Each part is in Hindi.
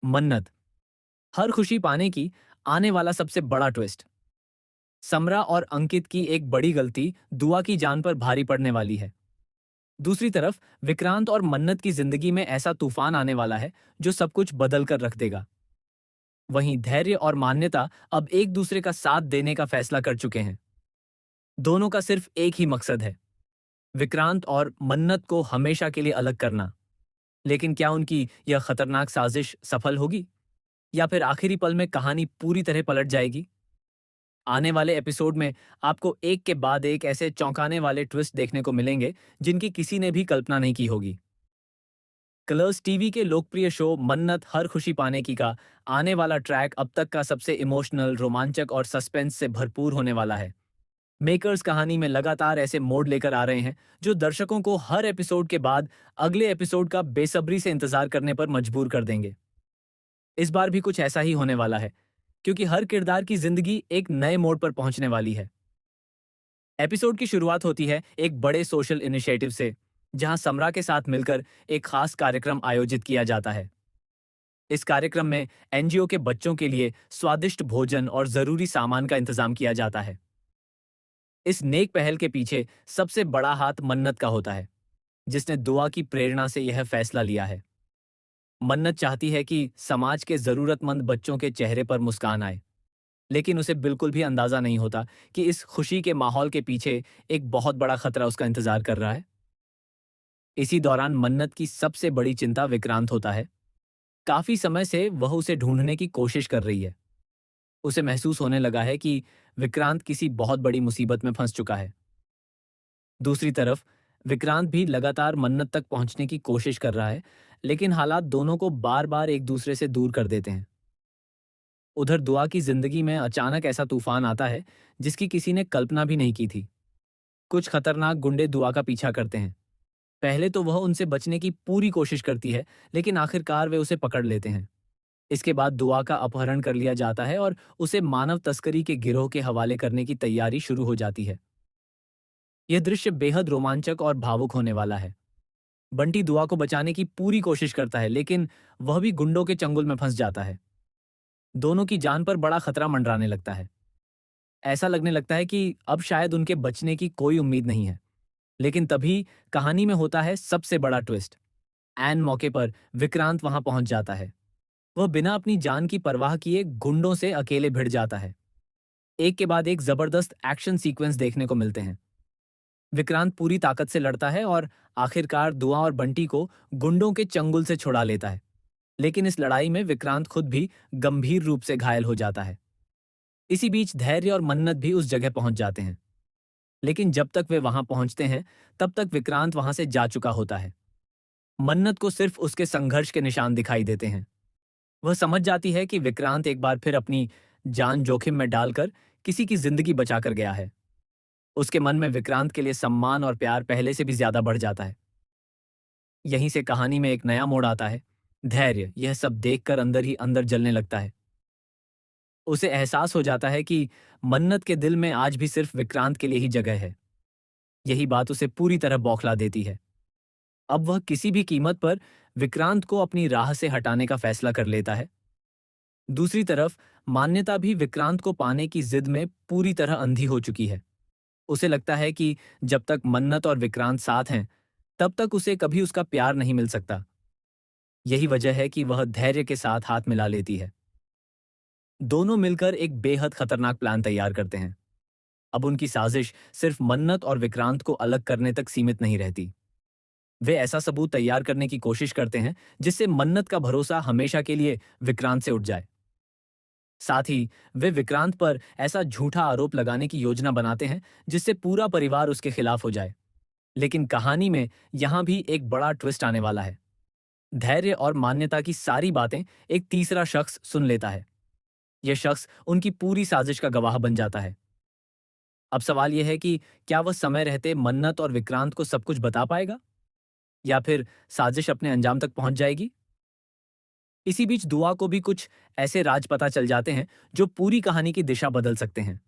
मन्नत, हर खुशी पाने की आने वाला सबसे बड़ा ट्विस्ट। समरा और अंकित की एक बड़ी गलती दुआ की जान पर भारी पड़ने वाली है। दूसरी तरफ विक्रांत और मन्नत की जिंदगी में ऐसा तूफान आने वाला है जो सब कुछ बदल कर रख देगा। वहीं धैर्य और मान्यता अब एक दूसरे का साथ देने का फैसला कर चुके हैं। दोनों का सिर्फ एक ही मकसद है, विक्रांत और मन्नत को हमेशा के लिए अलग करना। लेकिन क्या उनकी यह खतरनाक साजिश सफल होगी, या फिर आखिरी पल में कहानी पूरी तरह पलट जाएगी? आने वाले एपिसोड में आपको एक के बाद एक ऐसे चौंकाने वाले ट्विस्ट देखने को मिलेंगे जिनकी किसी ने भी कल्पना नहीं की होगी। कलर्स टीवी के लोकप्रिय शो मन्नत हर खुशी पाने की का आने वाला ट्रैक अब तक का सबसे इमोशनल, रोमांचक और सस्पेंस से भरपूर होने वाला है। मेकर्स कहानी में लगातार ऐसे मोड़ लेकर आ रहे हैं जो दर्शकों को हर एपिसोड के बाद अगले एपिसोड का बेसब्री से इंतजार करने पर मजबूर कर देंगे। इस बार भी कुछ ऐसा ही होने वाला है, क्योंकि हर किरदार की जिंदगी एक नए मोड़ पर पहुंचने वाली है। एपिसोड की शुरुआत होती है एक बड़े सोशल इनिशिएटिव से, जहां समरा के साथ मिलकर एक खास कार्यक्रम आयोजित किया जाता है। इस कार्यक्रम में एनजीओ के बच्चों के लिए स्वादिष्ट भोजन और जरूरी सामान का इंतजाम किया जाता है। इस नेक पहल के पीछे सबसे बड़ा हाथ मन्नत का होता है, जिसने दुआ की प्रेरणा से यह फैसला लिया है। मन्नत चाहती है कि समाज के जरूरतमंद बच्चों के चेहरे पर मुस्कान आए, लेकिन उसे बिल्कुल भी अंदाजा नहीं होता कि इस खुशी के माहौल के पीछे एक बहुत बड़ा खतरा उसका इंतजार कर रहा है। इसी दौरान मन्नत की सबसे बड़ी चिंता विक्रांत होता है। काफी समय से वह उसे ढूंढने की कोशिश कर रही है। उसे महसूस होने लगा है कि विक्रांत किसी बहुत बड़ी मुसीबत में फंस चुका है। दूसरी तरफ विक्रांत भी लगातार मन्नत तक पहुंचने की कोशिश कर रहा है, लेकिन हालात दोनों को बार बार एक दूसरे से दूर कर देते हैं। उधर दुआ की जिंदगी में अचानक ऐसा तूफान आता है जिसकी किसी ने कल्पना भी नहीं की थी। कुछ खतरनाक गुंडे दुआ का पीछा करते हैं। पहले तो वह उनसे बचने की पूरी कोशिश करती है, लेकिन आखिरकार वे उसे पकड़ लेते हैं। इसके बाद दुआ का अपहरण कर लिया जाता है और उसे मानव तस्करी के गिरोह के हवाले करने की तैयारी शुरू हो जाती है। यह दृश्य बेहद रोमांचक और भावुक होने वाला है। बंटी दुआ को बचाने की पूरी कोशिश करता है, लेकिन वह भी गुंडों के चंगुल में फंस जाता है। दोनों की जान पर बड़ा खतरा मंडराने लगता है। ऐसा लगने लगता है कि अब शायद उनके बचने की कोई उम्मीद नहीं है। लेकिन तभी कहानी में होता है सबसे बड़ा ट्विस्ट। ऐन मौके पर विक्रांत वहां पहुंच जाता है। वह बिना अपनी जान की परवाह किए गुंडों से अकेले भिड़ जाता है। एक के बाद एक जबरदस्त एक्शन सीक्वेंस देखने को मिलते हैं। विक्रांत पूरी ताकत से लड़ता है और आखिरकार दुआ और बंटी को गुंडों के चंगुल से छुड़ा लेता है। लेकिन इस लड़ाई में विक्रांत खुद भी गंभीर रूप से घायल हो जाता है। इसी बीच धैर्य और मन्नत भी उस जगह पहुंच जाते हैं। लेकिन जब तक वे वहां पहुंचते हैं, तब तक विक्रांत वहां से जा चुका होता है। मन्नत को सिर्फ उसके संघर्ष के निशान दिखाई देते हैं। वह समझ जाती है कि विक्रांत एक बार फिर अपनी जान जोखिम में डालकर किसी की जिंदगी बचाकर गया है। उसके मन में विक्रांत के लिए सम्मान और प्यार पहले से भी ज्यादा बढ़ जाता है। यहीं से कहानी में एक नया मोड़ आता है। धैर्य यह सब देखकर अंदर ही अंदर जलने लगता है। उसे एहसास हो जाता है कि मन्नत के दिल में आज भी सिर्फ विक्रांत के लिए ही जगह है। यही बात उसे पूरी तरह बौखला देती है। अब वह किसी भी कीमत पर विक्रांत को अपनी राह से हटाने का फैसला कर लेता है। दूसरी तरफ मान्यता भी विक्रांत को पाने की जिद में पूरी तरह अंधी हो चुकी है। उसे लगता है कि जब तक मन्नत और विक्रांत साथ हैं, तब तक उसे कभी उसका प्यार नहीं मिल सकता। यही वजह है कि वह धैर्य के साथ हाथ मिला लेती है। दोनों मिलकर एक बेहद खतरनाक प्लान तैयार करते हैं। अब उनकी साजिश सिर्फ मन्नत और विक्रांत को अलग करने तक सीमित नहीं रहती। वे ऐसा सबूत तैयार करने की कोशिश करते हैं जिससे मन्नत का भरोसा हमेशा के लिए विक्रांत से उठ जाए। साथ ही वे विक्रांत पर ऐसा झूठा आरोप लगाने की योजना बनाते हैं जिससे पूरा परिवार उसके खिलाफ हो जाए। लेकिन कहानी में यहां भी एक बड़ा ट्विस्ट आने वाला है। धैर्य और मान्यता की सारी बातें एक तीसरा शख्स सुन लेता है। यह शख्स उनकी पूरी साजिश का गवाह बन जाता है। अब सवाल यह है कि क्या वह समय रहते मन्नत और विक्रांत को सब कुछ बता पाएगा, या फिर साजिश अपने अंजाम तक पहुंच जाएगी? इसी बीच दुआ को भी कुछ ऐसे राज पता चल जाते हैं जो पूरी कहानी की दिशा बदल सकते हैं।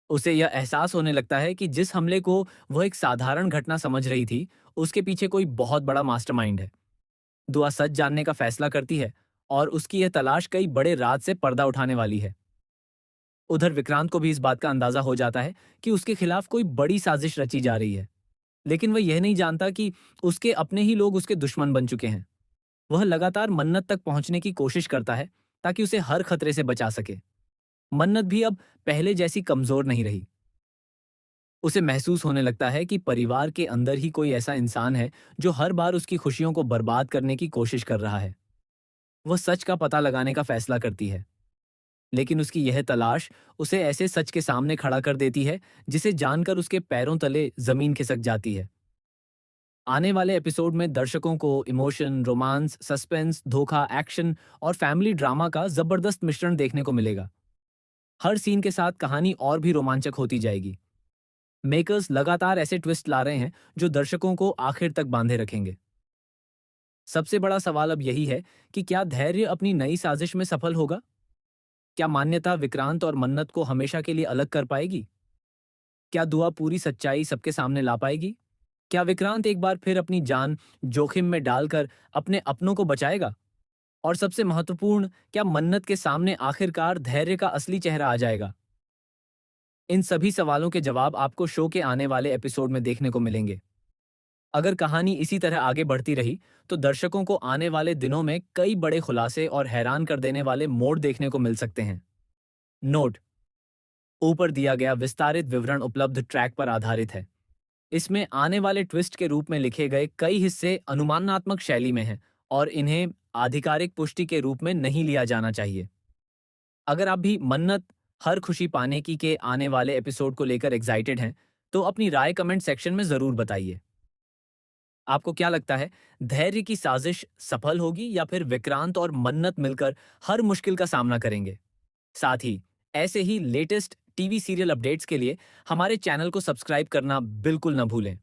उसे यह एहसास होने लगता है कि जिस हमले को वह एक साधारण घटना समझ रही थी, उसके पीछे कोई बहुत बड़ा मास्टरमाइंड है। दुआ सच जानने का फैसला करती है और उसकी यह तलाश कई बड़े राज से पर्दा उठाने वाली है। उधर विक्रांत को भी इस बात का अंदाजा हो जाता है कि उसके खिलाफ कोई बड़ी साजिश रची जा रही है, लेकिन वह यह नहीं जानता कि उसके अपने ही लोग उसके दुश्मन बन चुके हैं। वह लगातार मन्नत तक पहुंचने की कोशिश करता है ताकि उसे हर खतरे से बचा सके। मन्नत भी अब पहले जैसी कमजोर नहीं रही। उसे महसूस होने लगता है कि परिवार के अंदर ही कोई ऐसा इंसान है जो हर बार उसकी खुशियों को बर्बाद करने की कोशिश कर रहा है। वह सच का पता लगाने का फैसला करती है, लेकिन उसकी यह तलाश उसे ऐसे सच के सामने खड़ा कर देती है जिसे जानकर उसके पैरों तले जमीन खिसक जाती है। आने वाले एपिसोड में दर्शकों को इमोशन, रोमांस, सस्पेंस, धोखा, एक्शन और फैमिली ड्रामा का जबरदस्त मिश्रण देखने को मिलेगा। हर सीन के साथ कहानी और भी रोमांचक होती जाएगी। मेकर्स लगातार ऐसे ट्विस्ट ला रहे हैं जो दर्शकों को आखिर तक बांधे रखेंगे। सबसे बड़ा सवाल अब यही है कि क्या धैर्य अपनी नई साजिश में सफल होगा? क्या मान्यता विक्रांत और मन्नत को हमेशा के लिए अलग कर पाएगी? क्या दुआ पूरी सच्चाई सबके सामने ला पाएगी? क्या विक्रांत एक बार फिर अपनी जान जोखिम में डालकर अपने अपनों को बचाएगा? और सबसे महत्वपूर्ण, क्या मन्नत के सामने आखिरकार धैर्य का असली चेहरा आ जाएगा? इन सभी सवालों के जवाब आपको शो के आने वाले एपिसोड में देखने को मिलेंगे। अगर कहानी इसी तरह आगे बढ़ती रही, तो दर्शकों को आने वाले दिनों में कई बड़े खुलासे और हैरान कर देने वाले मोड़ देखने को मिल सकते हैं। नोट: ऊपर दिया गया विस्तारित विवरण उपलब्ध ट्रैक पर आधारित है। इसमें आने वाले ट्विस्ट के रूप में लिखे गए कई हिस्से अनुमानात्मक शैली में हैं और इन्हें आधिकारिक पुष्टि के रूप में नहीं लिया जाना चाहिए। अगर आप भी मन्नत हर खुशी पाने की के आने वाले एपिसोड को लेकर एक्साइटेड हैं, तो अपनी राय कमेंट सेक्शन में जरूर बताइए। आपको क्या लगता है, धैर्य की साजिश सफल होगी या फिर विक्रांत और मन्नत मिलकर हर मुश्किल का सामना करेंगे? साथ ही ऐसे ही लेटेस्ट टीवी सीरियल अपडेट्स के लिए हमारे चैनल को सब्सक्राइब करना बिल्कुल न भूलें।